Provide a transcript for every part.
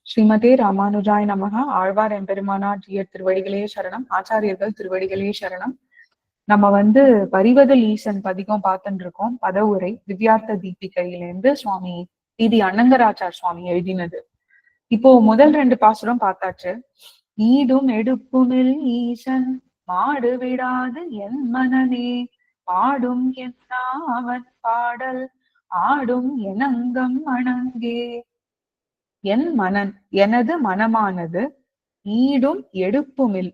ஸ்ரீமதே ராமானுஜாய் நமக. ஆழ்வார் எம்பெருமானார் ஜீயர் திருவடிகளே சரணம். ஆச்சாரியர்கள் திருவடிகளே சரணம். நம்ம பரிவதல் ஈசன் பதிகம் பார்த்துட்டு இருக்கோம். பதவுரை திவ்யார்த்த தீபிகையிலிருந்து சுவாமி டி அனங்கராச்சார் சுவாமி எழுதினது. இப்போ முதல் 2 பாசுரம் பார்த்தாச்சு. ஈடும் எடுப்புமில் ஈசன் மாடு விடாது என் மனனே, பாடும் என்ன அவன் பாடல் ஆடும் எனங்கம் அணங்கே. என் மனன் எனது மனமானது ஈடும் எடுப்புமில்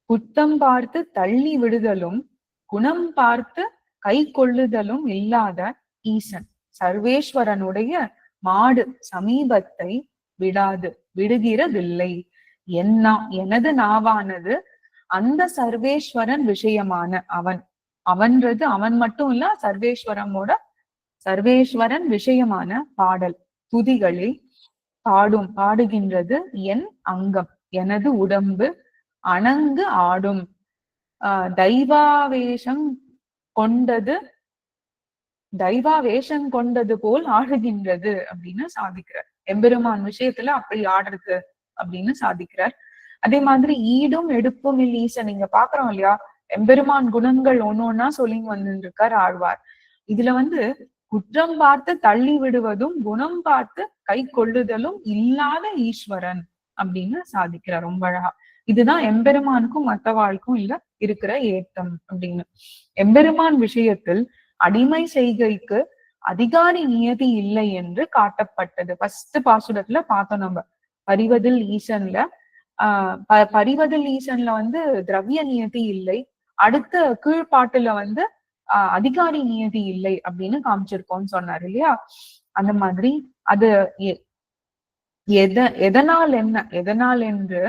குத்தம் பார்த்து தள்ளி விடுதலும் குணம் பார்த்து கை கொள்ளுதலும் இல்லாத ஈசன் சர்வேஸ்வரனுடைய மாடு சமீபத்தை விடுகிறதில்லை. எனது நாவானது அந்த சர்வேஸ்வரன் விஷயமான அவன்றது அவன் மட்டும் இல்ல, சர்வேஸ்வரன் விஷயமான பாடல் துதிகளை பாடுகின்றது. என் அங்கம் எனது உடம்பு அணங்கு ஆடும் தெய்வாவேஷம் கொண்டது போல் ஆடுகின்றது அப்படின்னு சாதிக்கிறார். எம்பெருமான் விஷயத்துல அப்படி ஆடுறது அப்படின்னு சாதிக்கிறார். அதே மாதிரி ஈடும் எடுப்பும் ஈசன் நீங்க பாக்குறோம் இல்லையா, எம்பெருமான் குணங்கள் ஒன்னொன்னா சொல்லி இருக்கார் ஆழ்வார். இதுல குற்றம் பார்த்து தள்ளி விடுவதும் குணம் பார்த்து கை கொள்ளுதலும் இல்லாத ஈஸ்வரன் அப்படின்னு சாதிக்கிறார் ரொம்ப அழகா. இதுதான் எம்பெருமானுக்கும் மத்தவாளுக்கும் இருக்கிற ஏத்தம் அப்படின்னு. எம்பெருமான் விஷயத்தில் அடிமை செய்கைக்கு அதிகாரி நியதி இல்லை என்று காட்டப்பட்டது. ஃபர்ஸ்ட் பாசுரத்துல பார்த்தோம் நம்ம. பரிவதில் ஈசன்ல திரவிய நியதி இல்லை. அடுத்த கீழ்பாட்டுல அதிகாரி நியதி இல்லை அப்படின்னு காமிச்சிருக்கோம்னு சொன்னார் இல்லையா. அந்த மாதிரி அது எதனால் என்று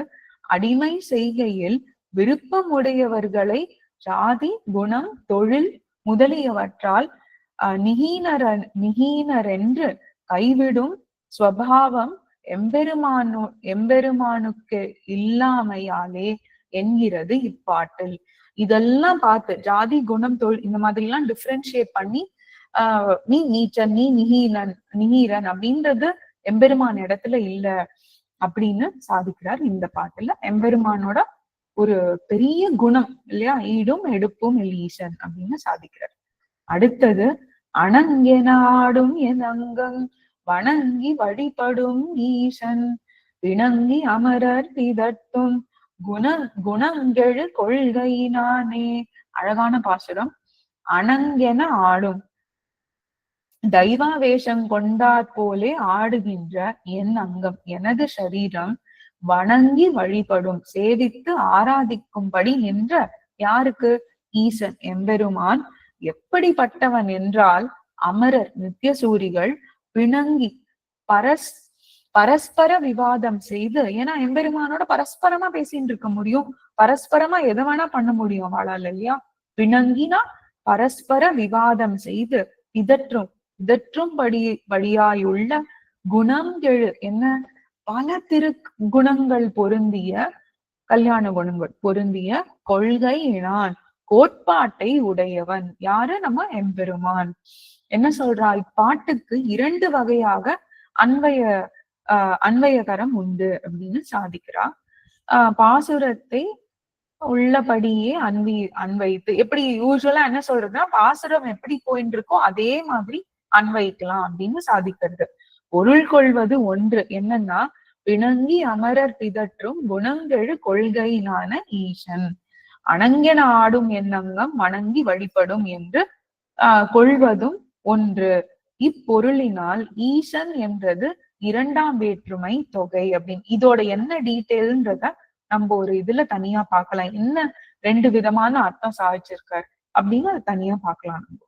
அடிமை செய்கையில் விருப்பமுடையவர்களை ஜாதி குணம் தொழில் முதலியவற்றால் நிகீனரென்று கைவிடும் ஸ்வபாவம் எம்பெருமானுக்கு இல்லாமையாலே என்கிறது இப்பாட்டில். இதெல்லாம் பார்த்து ஜாதி குணம் தொழில் இந்த மாதிரி எல்லாம் டிஃபரன்ஷியேட் பண்ணி நீ நீச்சன் நீ நிகீரன் அப்படின்றது எம்பெருமான் இடத்துல இல்ல அப்படின்னு சாதிக்கிறார் இந்த பாட்டுல. எம்பெருமானோட ஒரு பெரிய குணம் இல்லையா, ஈடும் எடுப்பும் ஈசன் அப்படின்னு சாதிக்கிறார். அடுத்தது அணங்கென ஆடும் என் அங்கம் வணங்கி வழிபடும் ஈசன் விணங்கி அமரர் பிதட்டும் குணங்கெழு கொள்கையினானே. அழகான பாசுரம். அணங்கென ஆடும் தெய்வாவேஷம் கொண்டாற் போலே ஆடுகின்ற என் அங்கம் எனது சரீரம் வணங்கி வழிபடும் சேவித்து ஆராதிக்கும்படி நின்ற யாருக்கு? ஈசன் எம்பெருமான். எப்படிப்பட்டவன் என்றால் அமரர் நித்தியசூரிகள் பிணங்கி பரஸ்பர விவாதம் செய்து, ஏன்னா எம்பெருமானோட பரஸ்பரமா பேசிட்டு இருக்க முடியும், பரஸ்பரமா எதை வேணா பண்ண முடியும் அவளால் இல்லையா. பிணங்கினா பரஸ்பர விவாதம் செய்து இதற்றும்படியாயுள்ள குணங்கெழு என்ன பல குணங்கள் பொருந்திய கல்யாண குணங்கள் பொருந்திய கொள்கையினான் கோட்பாட்டை உடையவன் யாரு? நம்ம எம்பெருமான். என்ன சொல்றா? இப்பாட்டுக்கு 2 வகையாக அன்வயகரம் உண்டு அப்படின்னு சாதிக்கிறா. பாசுரத்தை உள்ளபடியே அன்வைத்து, எப்படி யூஸ்வலா என்ன சொல்றதுன்னா பாசுரம் எப்படி போயிட்டு இருக்கோ அதே மாதிரி அன்வைக்கலாம் அப்படின்னு சாதிக்கிறது. பொருள் கொள்வது ஒன்று. என்னன்னா பிணங்கி அமரர் பிதற்றும் குணங்கெழு கொள்கையினான ஈசன் அணங்கென ஆடும் எண்ணங்கம் வணங்கி வழிபடும் என்று கொள்வதும் ஒன்று. இப்பொருளினால் ஈசன் என்றது 2ஆம் வேற்றுமை தொகை அப்படின்னு. இதோட என்ன டீட்டெயில்ன்றத நம்ம ஒரு இதுல தனியா பார்க்கலாம். என்ன 2 விதமான அர்த்தம் சாதிச்சிருக்காரு அப்படின்னு அது தனியா பார்க்கலாம். நம்ம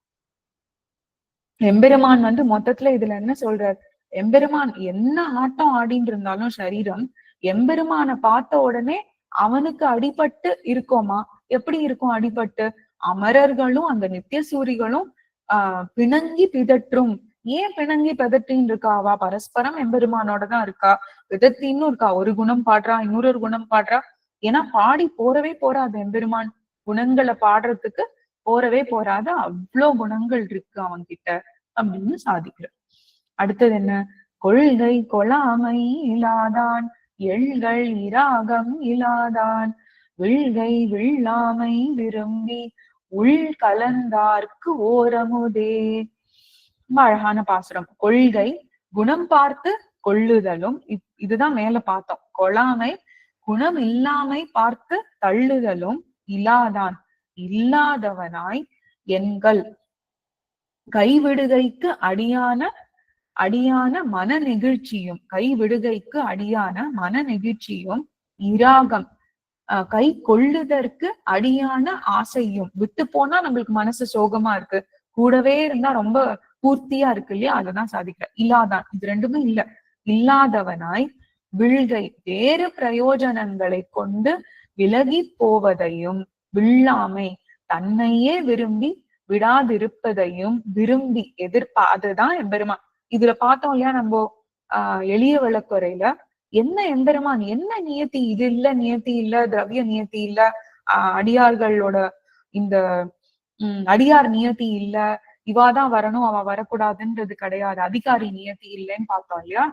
எம்பெருமான் மொத்தத்துல இதுல என்ன சொல்றார்? எம்பெருமான் என்ன ஆட்டம் ஆடின்னு இருந்தாலும் சரீரம் எம்பெருமான பார்த்த உடனே அவனுக்கு அடிபட்டு இருக்கோமா? எப்படி இருக்கும் அடிபட்டு? அமரர்களும் அந்த நித்தியசூரிகளும் பிணங்கி பிதற்றும். ஏன் பிணங்கி பிதற்றின்னு இருக்கா? அவ பரஸ்பரம் எம்பெருமானோட தான் இருக்கா. பிதத்தின்னு இருக்கா, ஒரு குணம் பாடுறா இன்னொரு குணம் பாடுறா. ஏன்னா பாடி போறவே போறாது, எம்பெருமான் குணங்களை பாடுறதுக்கு போறவே போறாது, அவ்வளோ குணங்கள் இருக்கு அவன்கிட்ட அப்படின்னு சாதிக்கிற. அடுத்தது என்ன? கொள்கை கொளாமை இலாதான் எள்கள் இராகம் இலாதான் விள்கை விள்ளாமை விரும்பி உள் கலந்தார்க்கு ஓரமுதே. ரொம்ப அழகான பாசுரம். கொள்கை குணம் பார்த்து கொள்ளுதலும், இதுதான் மேல பார்த்தோம். கொளாமை குணம் இல்லாமை பார்த்து தள்ளுதலும், இலாதான் இல்லாதவனாய் எண்கள் கைவிடுகைக்கு அடியான மன நெகிழ்ச்சியும், கைவிடுகைக்கு அடியான மன நெகிழ்ச்சியும், இராகம் கை கொள்ளுதற்கு அடியான ஆசையும். விட்டு போனா நம்மளுக்கு மனசு சோகமா இருக்கு, கூடவே இருந்தா ரொம்ப பூர்த்தியா இருக்கு இல்லையா, அததான் சாதிக்கிற. இல்லாதான் இது ரெண்டுமே இல்ல. இல்லாதவனாய் விள்கை வேறு பிரயோஜனங்களை கொண்டு விலகி போவதையும், விள்ளாமை தன்னையே விரும்பி விடாதிருப்பதையும் விரும்பி அதுதான் எம்பெருமான். இதுல பார்த்தோம் இல்லையா நம்ம எளிய விளக்குறையில, என்ன எம்பெருமான், என்ன நியத்தி, இது இல்ல நியத்தி இல்ல, திரவிய நியத்தி இல்ல, அடியார்களோட இந்த அடியார் நியத்தி இல்ல, இவாதான் வரணும் அவ வரக்கூடாதுன்றது கிடையாது, அதிகாரி நியத்தி இல்லைன்னு பார்த்தோம் இல்லையா.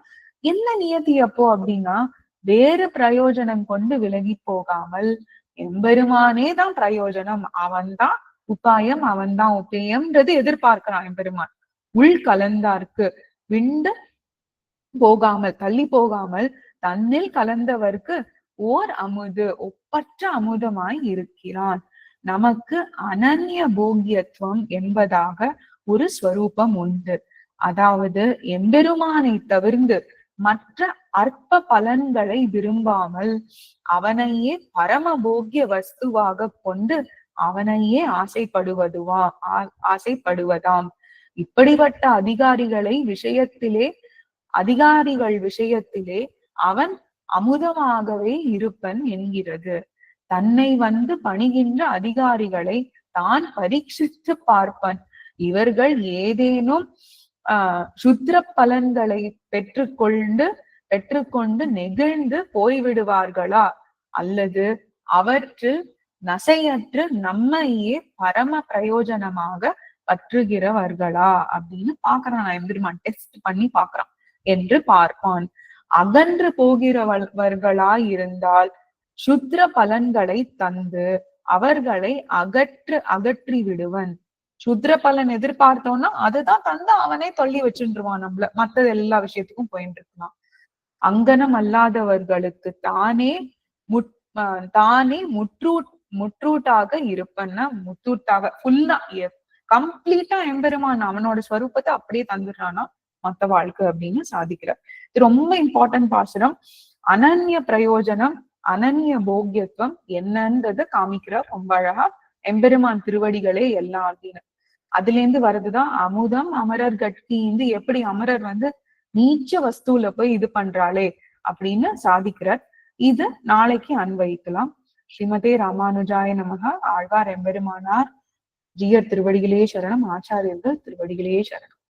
என்ன நியத்தி அப்போ அப்படின்னா, வேறு பிரயோஜனம் கொண்டு விலகி போகாமல் எம்பெருமானே தான் பிரயோஜனம், அவன்தான் உபாயம், அவன்தான் உபேயம்ன்றது எதிர்பார்க்கிறான் எம்பெருமான். உள் கலந்தார்க்கு விண்டு போகாமல் தள்ளி போகாமல் தன்னில் கலந்தவர்க்கு ஓர் அமுது ஒப்பற்ற அமுதமாய் இருக்கிறான். நமக்கு அனன்ய போகியத்துவம் என்பதாக ஒரு ஸ்வரூபம் உண்டு. அதாவது எம்பெருமானை தவிர்ந்து மற்ற அற்ப பலன்களை விரும்பாமல் அவனையே பரம போகிய வஸ்துவாக கொண்டு அவனையே ஆசைப்படுவதாம். இப்படிப்பட்ட அதிகாரிகள் விஷயத்திலே அவன் அமுதமாகவே இருப்பன் என்கிறது. தன்னை வந்து பணிகின்ற அதிகாரிகளை தான் பரீட்சித்து பார்ப்பன். இவர்கள் ஏதேனும் சுத்திர பலன்களை பெற்றுக்கொண்டு நெகிழ்ந்து போய்விடுவார்களா, அல்லது அவற்றில் நசையற்று நம்மையே பரம பிரயோஜனமாக பற்றுகிறவர்களா அப்படின்னு பாக்குறான். எம்பெருமான் டெஸ்ட் பண்ணி பாக்குறான் என்று பார்ப்பான். அகன்று போகிறவர்களாய் இருந்தால் சுத்திர பலன்களை தந்து அவர்களை அகற்றி விடுவன். சுத்திர பலன் எதிர்பார்த்தோம்னா அதுதான் தந்து அவனே தள்ளி வச்சுருவான் நம்மள, மற்றது எல்லா விஷயத்துக்கும் போயிட்டு இருக்கலாம். அங்கனம் அல்லாதவர்களுக்கு தானே முற்றூட்டாக இருப்பன்னா, முற்றூட்டாக ஃபுல்லா கம்ப்ளீட்டா எம்பெருமான் அவனோட ஸ்வரூபத்தை அப்படியே தந்துடுறானா மத்த வாழ்க்கை அப்படின்னு சாதிக்கிறார். இது ரொம்ப இம்பார்ட்டன்ட் பாசுரம். அனன்ய பிரயோஜனம், அனன்ய போக்கியத்துவம் என்னன்றது காமிக்கிறார் ரொம்ப அழகா. எம்பெருமான் திருவடிகளே எல்லாம் அப்படின்னு அதுல இருந்து வர்றதுதான் அமுதம் அமரர் கட்கிந்து. எப்படி அமரர் வந்து நீச்ச வஸ்துல போய் இது பண்றாளே அப்படின்னு சாதிக்கிறார். இது நாளைக்கு அன்வயிக்கலாம். ஸ்ரீமதே ராமானுஜாய நமக. ஆழ்வார் எம்பெருமானார் ஜீயர் திருவடிகளே சரணம். ஆச்சாரியர்கள் திருவடிகளே சரணம்.